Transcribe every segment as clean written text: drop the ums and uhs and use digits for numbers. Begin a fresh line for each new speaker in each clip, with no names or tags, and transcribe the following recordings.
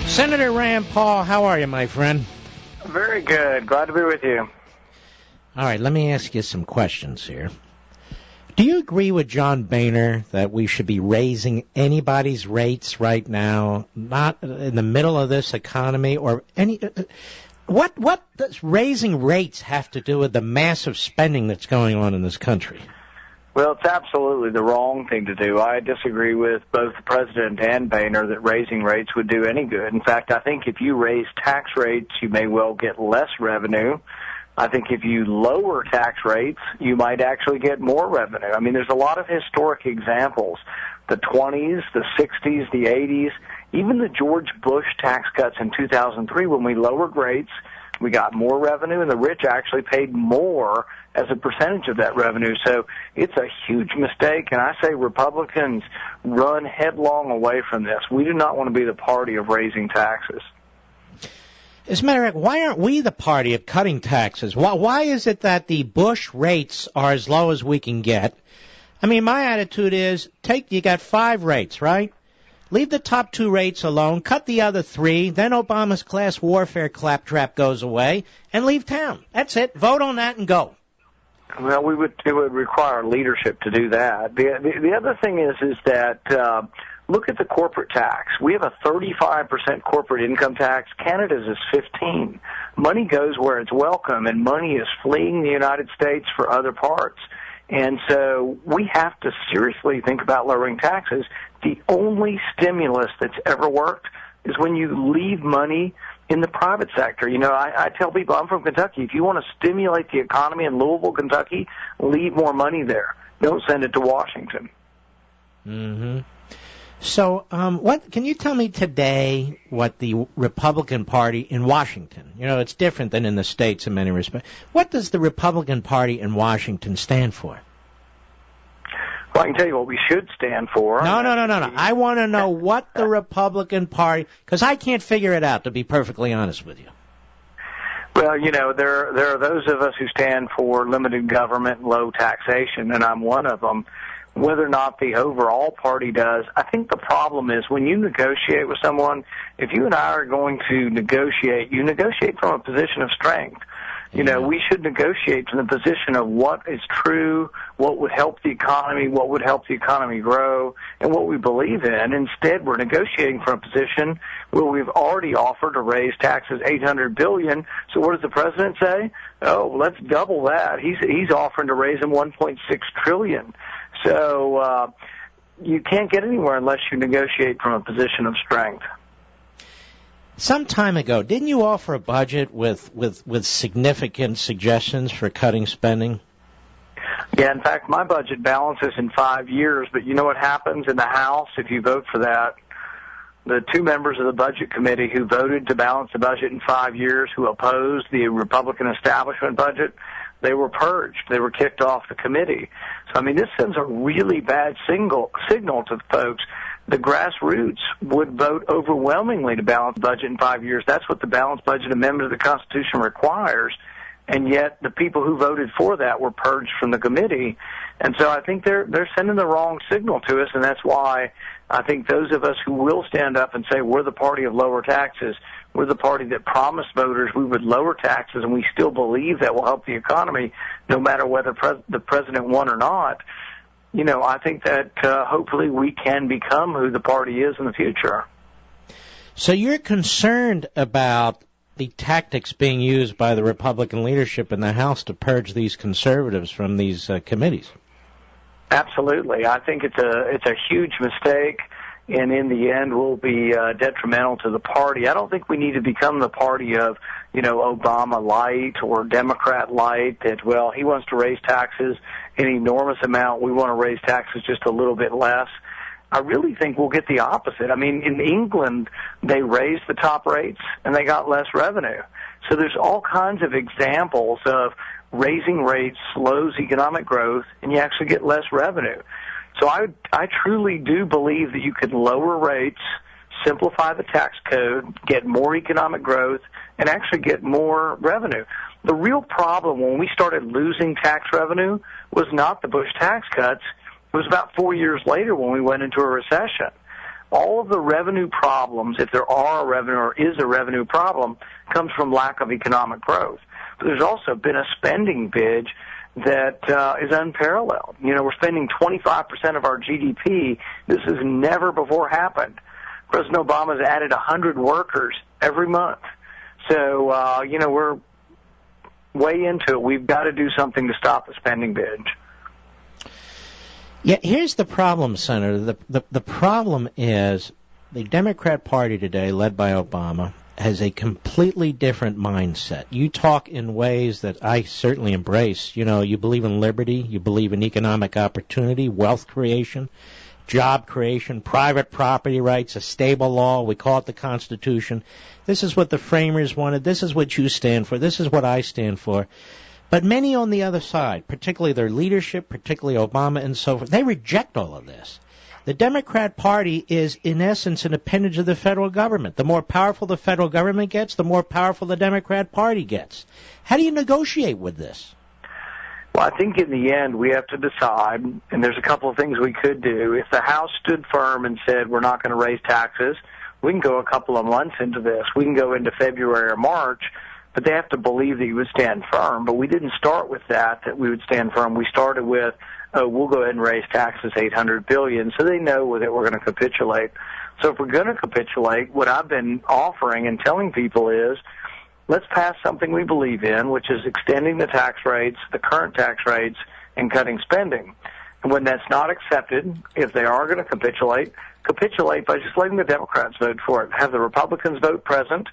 Senator Rand Paul, how are you, my friend?
Very good. Glad to be with you.
All right, let me ask you some questions here. Do you agree with John Boehner that we should be raising anybody's rates right now, not in the middle of this economy or any? What does raising rates have to do with the massive spending that's going on in this country?
Well, it's absolutely the wrong thing to do. I disagree with both the president and Boehner that raising rates would do any good. In fact, I think if you raise tax rates, you may well get less revenue. I think if you lower tax rates, you might actually get more revenue. I mean, there's a lot of historic examples. The 20s, the 60s, the 80s, even the George Bush tax cuts in 2003, when we lowered rates, we got more revenue, and the rich actually paid more as a percentage of that revenue. So it's a huge mistake, and I say Republicans run headlong away from this. We do not want to be the party of raising taxes.
As a matter of fact, why aren't we the party of cutting taxes? Why is it that the Bush rates are as low as we can get? I mean, my attitude is, you got 5 rates, right? Leave the top 2 rates alone, cut the other 3, then Obama's class warfare claptrap goes away, and leave town. That's it. Vote on that and go.
Well, it would require leadership to do that. The other thing is that look at the corporate tax. We have a 35% corporate income tax. Canada's is 15%. Money goes where it's welcome, and money is fleeing the United States for other parts. And so we have to seriously think about lowering taxes. The only stimulus that's ever worked is when you leave money in the private sector. You know, I tell people, I'm from Kentucky. If you want to stimulate the economy in Louisville, Kentucky, leave more money there. Don't send it to Washington.
Mm-hmm. So, what can you tell me today what the Republican Party in Washington, it's different than in the states in many respects. What does the Republican Party in Washington stand for?
Well, I can tell you what we should stand for.
No. I want to know what the Republican Party, because I can't figure it out, to be perfectly honest with you.
Well, there are those of us who stand for limited government, low taxation, and I'm one of them. Whether or not the overall party does, I think the problem is when you negotiate with someone, if you and I are going to negotiate, you negotiate from a position of strength. We should negotiate from the position of what is true, what would help the economy, what would help the economy grow, and what we believe in. Instead, we're negotiating from a position where we've already offered to raise taxes $800 billion. So what does the president say? Oh, let's double that. He's offering to raise them $1.6 trillion. So you can't get anywhere unless you negotiate from a position of strength.
Some time ago, didn't you offer a budget with significant suggestions for cutting spending?
Yeah, in fact, my budget balances in 5 years, but you know what happens in the House if you vote for that? The 2 members of the Budget Committee who voted to balance the budget in 5 years, who opposed the Republican establishment budget, they were purged. They were kicked off the committee. So, I mean, this sends a really bad signal to folks. The grassroots would vote overwhelmingly to balance the budget in 5 years. That's what the balanced budget amendment of the Constitution requires. And yet the people who voted for that were purged from the committee. And so I think they're sending the wrong signal to us, and that's why I think those of us who will stand up and say we're the party of lower taxes, we're the party that promised voters we would lower taxes, and we still believe that will help the economy no matter whether the president won or not, I think that hopefully we can become who the party is in the future.
So you're concerned about the tactics being used by the Republican leadership in the House to purge these conservatives from these committees?
Absolutely. I think it's a huge mistake, and in the end will be detrimental to the party. I don't think we need to become the party of, Obama light or Democrat light, that, well, he wants to raise taxes an enormous amount. We want to raise taxes just a little bit less. I really think we'll get the opposite. I mean, in England, they raised the top rates and they got less revenue. So there's all kinds of examples of raising rates slows economic growth and you actually get less revenue. So I truly do believe that you could lower rates, simplify the tax code, get more economic growth, and actually get more revenue. The real problem when we started losing tax revenue was not the Bush tax cuts. It was about 4 years later when we went into a recession. All of the revenue problems, if there are a revenue or is a revenue problem, comes from lack of economic growth. But there's also been a spending binge that is unparalleled. You know, we're spending 25% of our GDP. This has never before happened. President Obama has added 100 workers every month. So, you know, we're way into it. We've got to do something to stop the spending binge.
Yeah, here's the problem, Senator. The problem is the Democrat Party today, led by Obama, has a completely different mindset. You talk in ways that I certainly embrace. You know, you believe in liberty, you believe in economic opportunity, wealth creation, job creation, private property rights, a stable law. We call it the Constitution. This is what the framers wanted. This is what you stand for. This is what I stand for. But many on the other side, particularly their leadership, particularly Obama and so forth, they reject all of this. The Democrat Party is, in essence, an appendage of the federal government. The more powerful the federal government gets, the more powerful the Democrat Party gets. How do you negotiate with this?
Well, I think in the end we have to decide, and there's a couple of things we could do. If the House stood firm and said we're not going to raise taxes, we can go a couple of months into this. We can go into February or March, but they have to believe that you would stand firm. But we didn't start with that we would stand firm. We started with, we'll go ahead and raise taxes $800 billion, so they know that we're going to capitulate. So if we're going to capitulate, what I've been offering and telling people is, let's pass something we believe in, which is extending the tax rates, the current tax rates, and cutting spending. And when that's not accepted, if they are going to capitulate by just letting the Democrats vote for it. Have the Republicans vote present,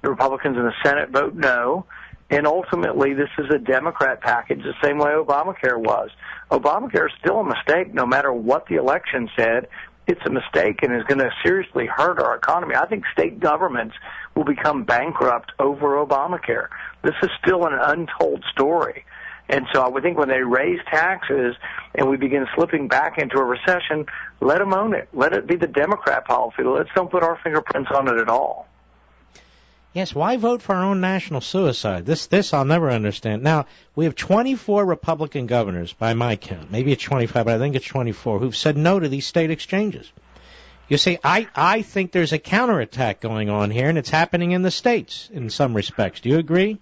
the Republicans in the Senate vote no, and ultimately this is a Democrat package the same way Obamacare was. Obamacare is still a mistake no matter what the election said. It's a mistake and is going to seriously hurt our economy. I think state governments will become bankrupt over Obamacare. This is still an untold story. And so I would think when they raise taxes and we begin slipping back into a recession, let them own it. Let it be the Democrat policy. Let's don't put our fingerprints on it at all.
Yes, why vote for our own national suicide? This I'll never understand. Now, we have 24 Republican governors, by my count. Maybe it's 25, but I think it's 24, who've said no to these state exchanges. You see, I think there's a counterattack going on here, and it's happening in the states in some respects. Do you agree?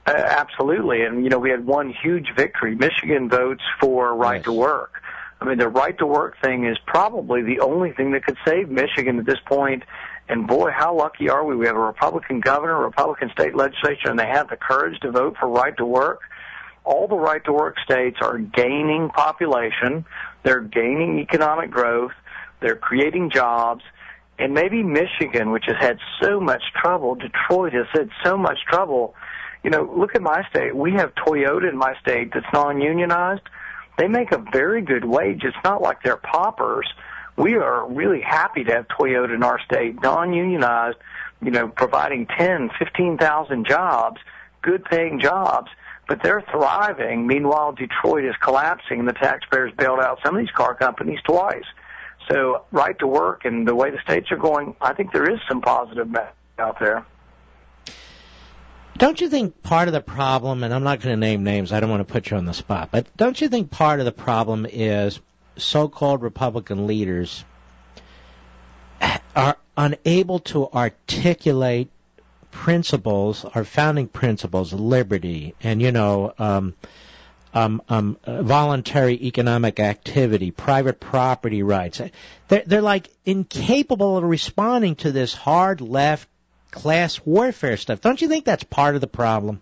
Absolutely. And, you know, we had one huge victory. Michigan votes for right to work. I mean, the right to work thing is probably the only thing that could save Michigan at this point. And, boy, how lucky are we? We have a Republican governor, a Republican state legislature, and they have the courage to vote for right to work. All the right to work states are gaining population. They're gaining economic growth. They're creating jobs. And maybe Michigan, which has had so much trouble, Detroit has had so much trouble. You know, look at my state. We have Toyota in my state that's non-unionized. They make a very good wage. It's not like they're paupers. We are really happy to have Toyota in our state, non-unionized, you know, providing 10, 15,000 jobs, good-paying jobs, but they're thriving. Meanwhile, Detroit is collapsing, and the taxpayers bailed out some of these car companies twice. So right to work and the way the states are going, I think there is some positive out there.
Don't you think part of the problem, and I'm not going to name names, I don't want to put you on the spot, but don't you think part of the problem is so-called Republican leaders are unable to articulate principles, our founding principles, liberty, and, you know, voluntary economic activity, private property rights. They're like incapable of responding to this hard left class warfare stuff. Don't you think that's part of the problem?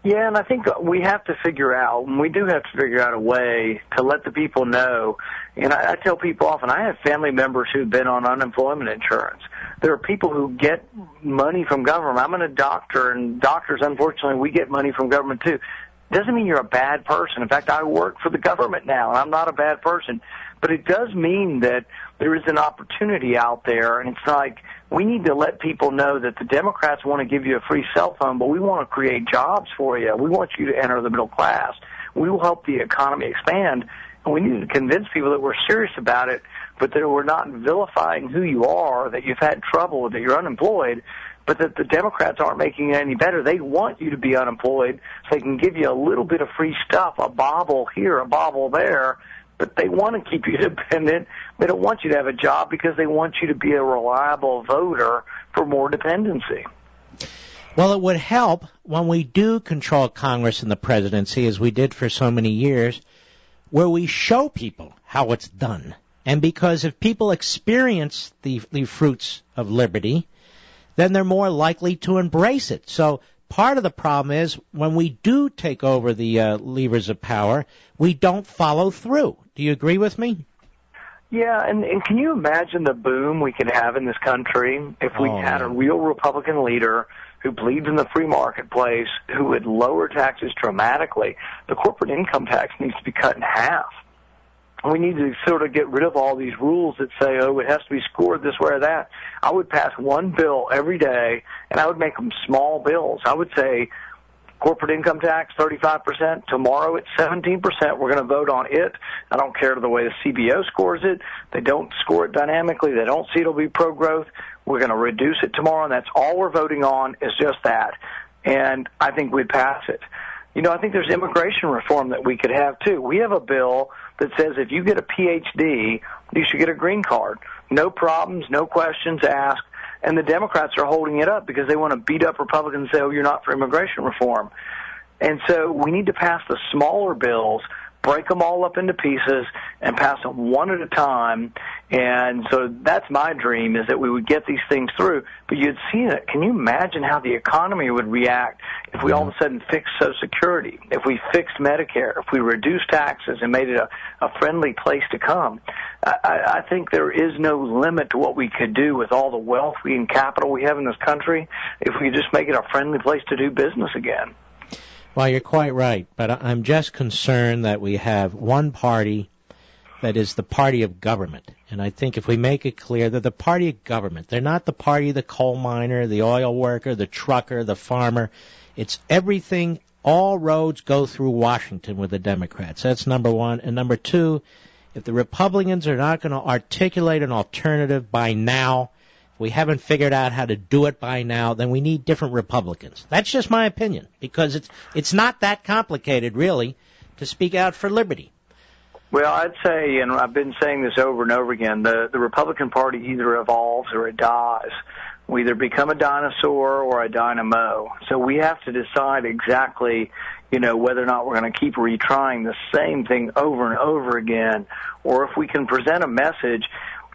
Yeah, and I think we have to figure out, and we do have to figure out a way to let the people know. And I tell people often, I have family members who've been on unemployment insurance. There are people who get money from government. I'm a doctor, and doctors, unfortunately, we get money from government too. Doesn't mean you're a bad person. In fact, I work for the government now, and I'm not a bad person. But it does mean that there is an opportunity out there, and it's like we need to let people know that the Democrats want to give you a free cell phone, but we want to create jobs for you. We want you to enter the middle class. We will help the economy expand, and we need to convince people that we're serious about it, but that we're not vilifying who you are, that you've had trouble, that you're unemployed, but that the Democrats aren't making it any better. They want you to be unemployed so they can give you a little bit of free stuff, a bobble here, a bobble there, but they want to keep you dependent. They don't want you to have a job because they want you to be a reliable voter for more dependency.
Well, it would help when we do control Congress and the presidency, as we did for so many years, where we show people how it's done. And because if people experience the fruits of liberty, then they're more likely to embrace it. So part of the problem is when we do take over the levers of power, we don't follow through. Do you agree with me?
Yeah, and can you imagine the boom we could have in this country if we had a real Republican leader who believes in the free marketplace, who would lower taxes dramatically? The corporate income tax needs to be cut in half. We need to sort of get rid of all these rules that say, oh, it has to be scored this way or that. I would pass one bill every day, and I would make them small bills. I would say corporate income tax, 35%. Tomorrow it's 17%. We're going to vote on it. I don't care the way the CBO scores it. They don't score it dynamically. They don't see it'll be pro-growth. We're going to reduce it tomorrow, and that's all we're voting on is just that. And I think we'd pass it. You know, I think there's immigration reform that we could have, too. We have a bill that says if you get a Ph.D., you should get a green card. No problems, no questions asked. And the Democrats are holding it up because they want to beat up Republicans and say, oh, you're not for immigration reform. And so we need to pass the smaller bills, break them all up into pieces, and pass them one at a time. And so that's my dream, is that we would get these things through. But you'd see it. Can you imagine how the economy would react if we all of a sudden fixed Social Security, if we fixed Medicare, if we reduced taxes and made it a friendly place to come? I think there is no limit to what we could do with all the wealth and capital we have in this country if we could just make it a friendly place to do business again.
Well, you're quite right, but I'm just concerned that we have one party that is the party of government. And I think if we make it clear they're the party of government, they're not the party of the coal miner, the oil worker, the trucker, the farmer. It's everything. All roads go through Washington with the Democrats. That's number one. And number two, if the Republicans are not going to articulate an alternative by now, we haven't figured out how to do it by now, then we need different Republicans. That's just my opinion, because it's not that complicated, really, to speak out for liberty.
Well, I'd say, and I've been saying this over and over again, the Republican Party either evolves or it dies. We either become a dinosaur or a dynamo. So we have to decide exactly, whether or not we're going to keep retrying the same thing over and over again, or if we can present a message.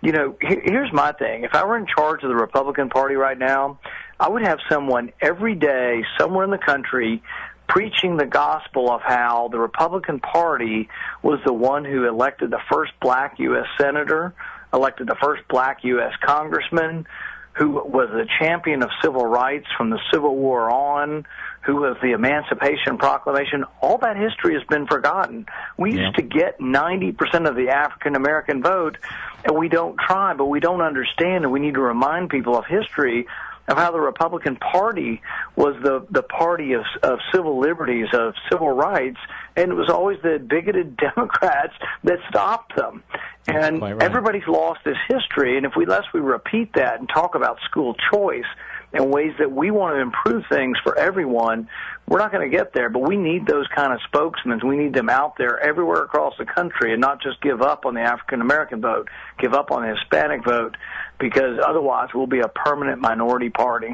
Here's my thing. If I were in charge of the Republican Party right now, I would have someone every day somewhere in the country preaching the gospel of how the Republican Party was the one who elected the first black U.S. senator, elected the first black U.S. congressman, who was the champion of civil rights from the Civil War on, who was the Emancipation Proclamation. All that history has been forgotten. We used to get 90% of the African-American vote, and we don't try, but we don't understand, and we need to remind people of history of how the Republican Party was the party of civil liberties, of civil rights, and it was always the bigoted Democrats that stopped them. And everybody's lost this history, and unless we repeat that and talk about school choice and ways that we want to improve things for everyone, we're not going to get there. But we need those kind of spokesmen. We need them out there everywhere across the country, and not just give up on the African-American vote, give up on the Hispanic vote, because otherwise we'll be a permanent minority party.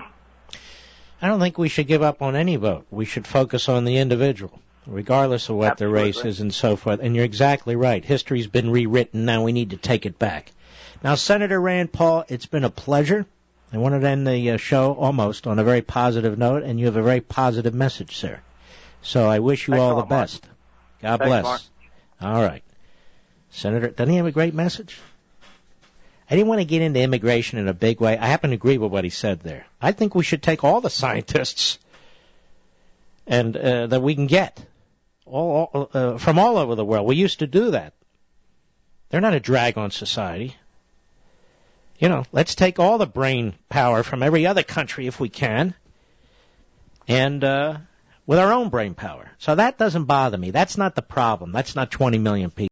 I don't think we should give up on any vote. We should focus on the individual, regardless of what the race is and so forth. And you're exactly right. History's been rewritten. Now we need to take it back. Now, Senator Rand Paul, it's been a pleasure. I wanted to end the show almost on a very positive note, and you have a very positive message, sir. So I wish you all the best. God bless. Mark. All right. Senator, doesn't he have a great message? I didn't want to get into immigration in a big way. I happen to agree with what he said there. I think we should take all the scientists and that we can get from all over the world. We used to do that. They're not a drag on society. Let's take all the brain power from every other country if we can, and with our own brain power. So that doesn't bother me. That's not the problem. That's not 20 million people.